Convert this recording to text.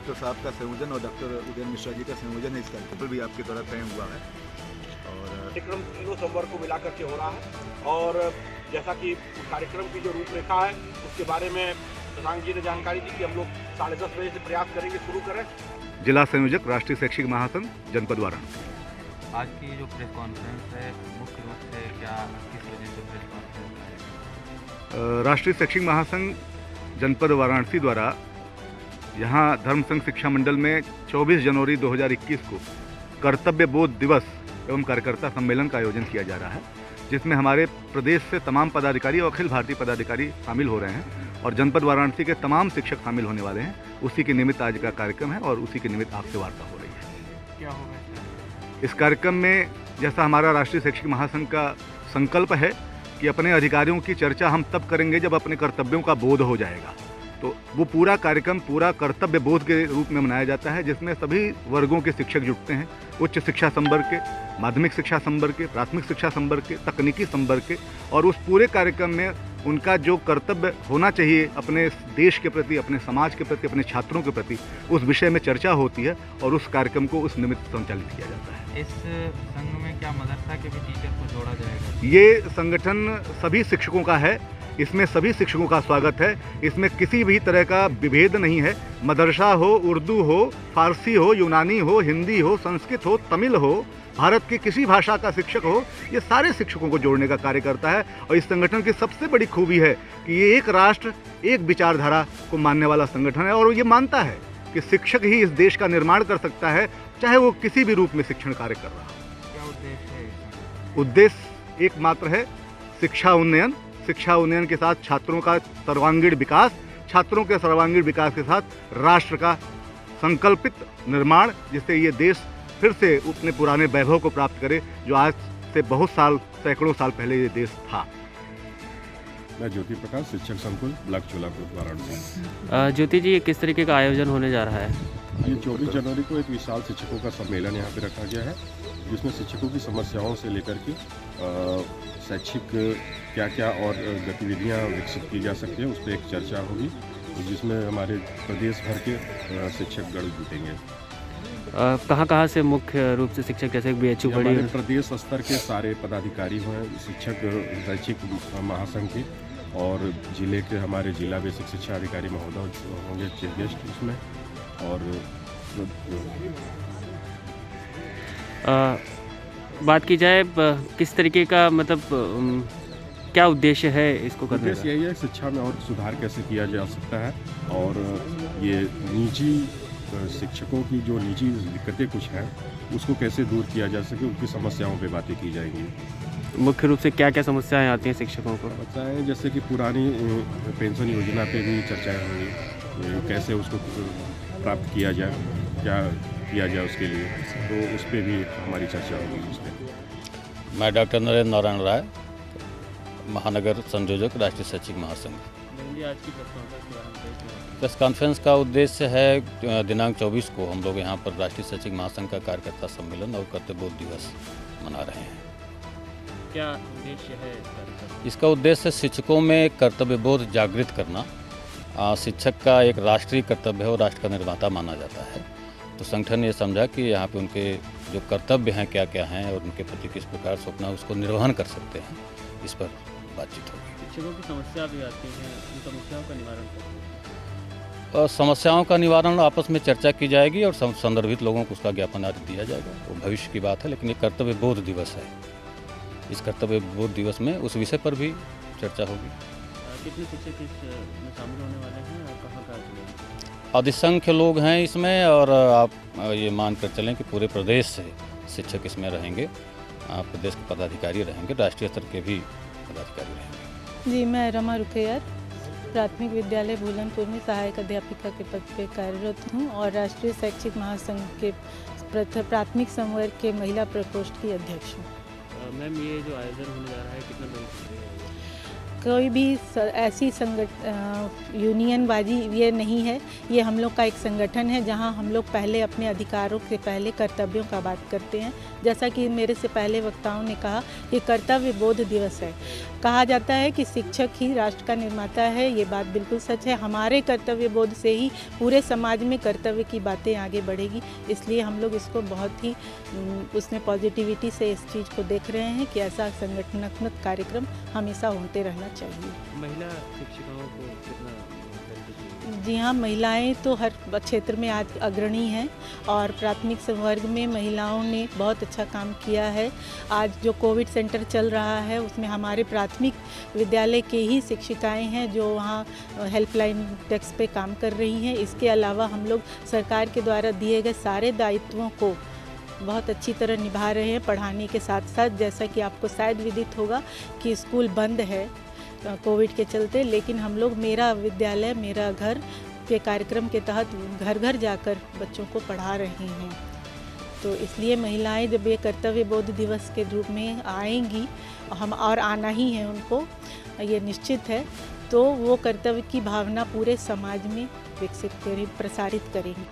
Doctor साहब का संयोजन और डॉक्टर उदयन मिश्रा जी का संयोजन है। इस कार्यक्रम पर भी आपके द्वारा तय हुआ है और कार्यक्रम तीनों संवर्ग को मिला करके हो रहा है और जैसा कि कार्यक्रम की जो रूपरेखा है उसके बारे में शशांक जी ने जानकारी दी कि हम लोग 10:30 बजे से प्रयास करेंगे, शुरू करें। जिला संयोजक राष्ट्रीय शैक्षिक महासंघ जनपद वाराणसी। आज की जो प्रेस कॉन्फ्रेंस है मुख्य रूप से क्या किस वजह से प्रेस कॉन्फ्रेंस है? राष्ट्रीय शैक्षिक महासंघ जनपद वाराणसी द्वारा यहाँ धर्म संघ शिक्षा मंडल में 24 जनवरी 2021 को कर्तव्य बोध दिवस एवं कार्यकर्ता सम्मेलन का आयोजन किया जा रहा है, जिसमें हमारे प्रदेश से तमाम पदाधिकारी और अखिल भारतीय पदाधिकारी शामिल हो रहे हैं और जनपद वाराणसी के तमाम शिक्षक शामिल होने वाले हैं। उसी के निमित्त आज का कार्यक्रम है और उसी के निमित्त आपसे वार्ता हो रही है। क्या होगा इस कार्यक्रम में जैसा हमारा राष्ट्रीय शैक्षिक महासंघ का संकल्प है कि अपने अधिकारियों की चर्चा हम तब करेंगे जब अपने कर्तव्यों का बोध हो जाएगा, तो वो पूरा कार्यक्रम पूरा कर्तव्य बोध के रूप में मनाया जाता है, जिसमें सभी वर्गों के शिक्षक जुटते हैं। उच्च शिक्षा संवर्ग के, माध्यमिक शिक्षा संवर्ग के, प्राथमिक शिक्षा संवर्ग के, तकनीकी संवर्ग के, और उस पूरे कार्यक्रम में उनका जो कर्तव्य होना चाहिए अपने देश के प्रति, अपने समाज के प्रति, अपने छात्रों के प्रति, उस विषय में चर्चा होती है और उस कार्यक्रम को उस निमित्त संचालित किया जाता है। इस संघ में क्या मदरसा के भी टीचर को जोड़ा जाएगा? ये संगठन सभी शिक्षकों का है, इसमें सभी शिक्षकों का स्वागत है। इसमें किसी भी तरह का विभेद नहीं है। मदरसा हो, उर्दू हो, फारसी हो, यूनानी हो, हिंदी हो, संस्कृत हो, तमिल हो, भारत की किसी भाषा का शिक्षक हो, ये सारे शिक्षकों को जोड़ने का कार्य करता है। और इस संगठन की सबसे बड़ी खूबी है कि ये एक राष्ट्र एक विचारधारा को मानने वाला संगठन है और ये मानता है कि शिक्षक ही इस देश का निर्माण कर सकता है, चाहे वो किसी भी रूप में शिक्षण कार्य कर रहा हो। क्या उद्देश्य है? उद्देश्य एकमात्र है शिक्षा उन्नयन। शिक्षा उन्नयन के साथ छात्रों का सर्वांगीण विकास, छात्रों के सर्वांगीण विकास के साथ राष्ट्र का संकल्पित निर्माण, जिससे ये देश फिर से अपने पुराने वैभव को प्राप्त करे जो आज से बहुत साल, सैकड़ों साल पहले ये देश था। मैं ज्योति प्रकाश, शिक्षक संकुल ब्लॉक चोलापुर वाराणसी। ज्योति जी, ये किस तरीके का आयोजन होने जा रहा है? ये 24 जनवरी को एक विशाल शिक्षकों का सम्मेलन यहाँ पे रखा गया है, जिसमें शिक्षकों की समस्याओं से लेकर के शैक्षिक क्या क्या और गतिविधियाँ विकसित की जा सकती हैं उस पर एक चर्चा होगी, जिसमें हमारे प्रदेश भर के शिक्षकगण जुटेंगे। कहाँ से मुख्य रूप से शिक्षक, जैसे BHU बड़ी हमारे प्रदेश स्तर के सारे पदाधिकारी हैं, शिक्षक शैक्षिक महासंघ के, और जिले के हमारे जिला बेसिक शिक्षा अधिकारी महोदय होंगे चीफ गेस्ट उसमें। और बात की जाए किस तरीके का, मतलब क्या उद्देश्य है इसको करने का? उद्देश्य यही है शिक्षा में और सुधार कैसे किया जा सकता है और ये निजी शिक्षकों की जो निजी दिक्कतें कुछ हैं उसको कैसे दूर किया जा सके, उनकी समस्याओं पे बातें की जाएंगी। मुख्य रूप से क्या क्या समस्याएं आती हैं शिक्षकों को? समस्याएं जैसे कि पुरानी पेंशन योजना पे भी चर्चाएं होंगी, कैसे उसको प्राप्त किया जाए, क्या किया जाए उसके लिए, तो उस पर भी हमारी चर्चा होगी। उस पर मैं डॉक्टर नरेंद्र नारायण राय, महानगर संयोजक राष्ट्रीय शैक्षिक महासंघ। आज की प्रेस कॉन्फ्रेंस का उद्देश्य है दिनांक 24 को हम लोग यहाँ पर राष्ट्रीय शैक्षिक महासंघ का कार्यकर्ता सम्मेलन और कर्तव्य बोध दिवस मना रहे हैं। क्या उद्देश्य है इसका उद्देश्य शिक्षकों में कर्तव्य बोध जागृत करना। शिक्षक का एक राष्ट्रीय कर्तव्य है और राष्ट्र का निर्माता माना जाता है, तो संगठन ये समझा कि यहाँ पे उनके जो कर्तव्य हैं क्या क्या हैं और उनके प्रति किस प्रकार से अपना उसको निर्वहन कर सकते हैं, इस पर बातचीत होगी। शिक्षकों की समस्या भी आती है, उन समस्याओं का निवारण कैसे? समस्याओं का निवारण आपस में चर्चा की जाएगी और संदर्भित लोगों को उसका ज्ञापन आदि दिया जाएगा। वो भविष्य की बात है, लेकिन ये कर्तव्य बोध दिवस है। इस कर्तव्य बोध दिवस में उस विषय पर भी चर्चा होगी। कितने शिक्षक इसमें शामिल होने वाले हैं और कहाँ का? अधिसंख्य लोग हैं इसमें, और आप ये मान कर चलें कि पूरे प्रदेश से शिक्षक इसमें रहेंगे। प्रदेश के पदाधिकारी रहेंगे, राष्ट्रीय स्तर के भी पदाधिकारी रहेंगे। जी, मैं रमा रुखैयार प्राथमिक विद्यालय भूलनपुर में सहायक अध्यापिका के पद पर कार्यरत हूँ और राष्ट्रीय शैक्षिक महासंघ के प्राथमिक संवर्ग के महिला प्रकोष्ठ की अध्यक्ष हूँ। मैम, ये जो आयोजन होने जा रहा है कितना बड़ी? कोई भी ऐसी यूनियनबाजी ये नहीं है। ये हम लोग का एक संगठन है जहां हम लोग पहले अपने अधिकारों के पहले कर्तव्यों का बात करते हैं। जैसा कि मेरे से पहले वक्ताओं ने कहा, ये कर्तव्य बोध दिवस है। कहा जाता है कि शिक्षक ही राष्ट्र का निर्माता है। ये बात बिल्कुल सच है। हमारे कर्तव्य बोध से ही पूरे समाज में कर्तव्य की बातें आगे बढ़ेगी। इसलिए हम लोग इसको बहुत ही उसमें पॉजिटिविटी से इस चीज़ को देख रहे हैं कि ऐसा संगठनात्मक कार्यक्रम हमेशा होते रहना चाहिए। महिला शिक्षिकाओं को कितना? जी हाँ, महिलाएं तो हर क्षेत्र में आज अग्रणी हैं और प्राथमिक वर्ग में महिलाओं ने बहुत अच्छा काम किया है। आज जो कोविड सेंटर चल रहा है उसमें हमारे प्राथमिक विद्यालय के ही शिक्षिकाएं हैं जो वहाँ हेल्पलाइन डेस्क पे काम कर रही हैं। इसके अलावा हम लोग सरकार के द्वारा दिए गए सारे दायित्वों को बहुत अच्छी तरह निभा रहे हैं पढ़ाने के साथ साथ। जैसा कि आपको शायद विदित होगा कि स्कूल बंद है कोविड के चलते, लेकिन हम लोग मेरा विद्यालय मेरा घर के कार्यक्रम के तहत घर घर जाकर बच्चों को पढ़ा रहे हैं। तो इसलिए महिलाएं जब ये कर्तव्य बोध दिवस के रूप में आएंगी, हम और आना ही है उनको, ये निश्चित है, तो वो कर्तव्य की भावना पूरे समाज में विकसित प्रसारित करेंगी।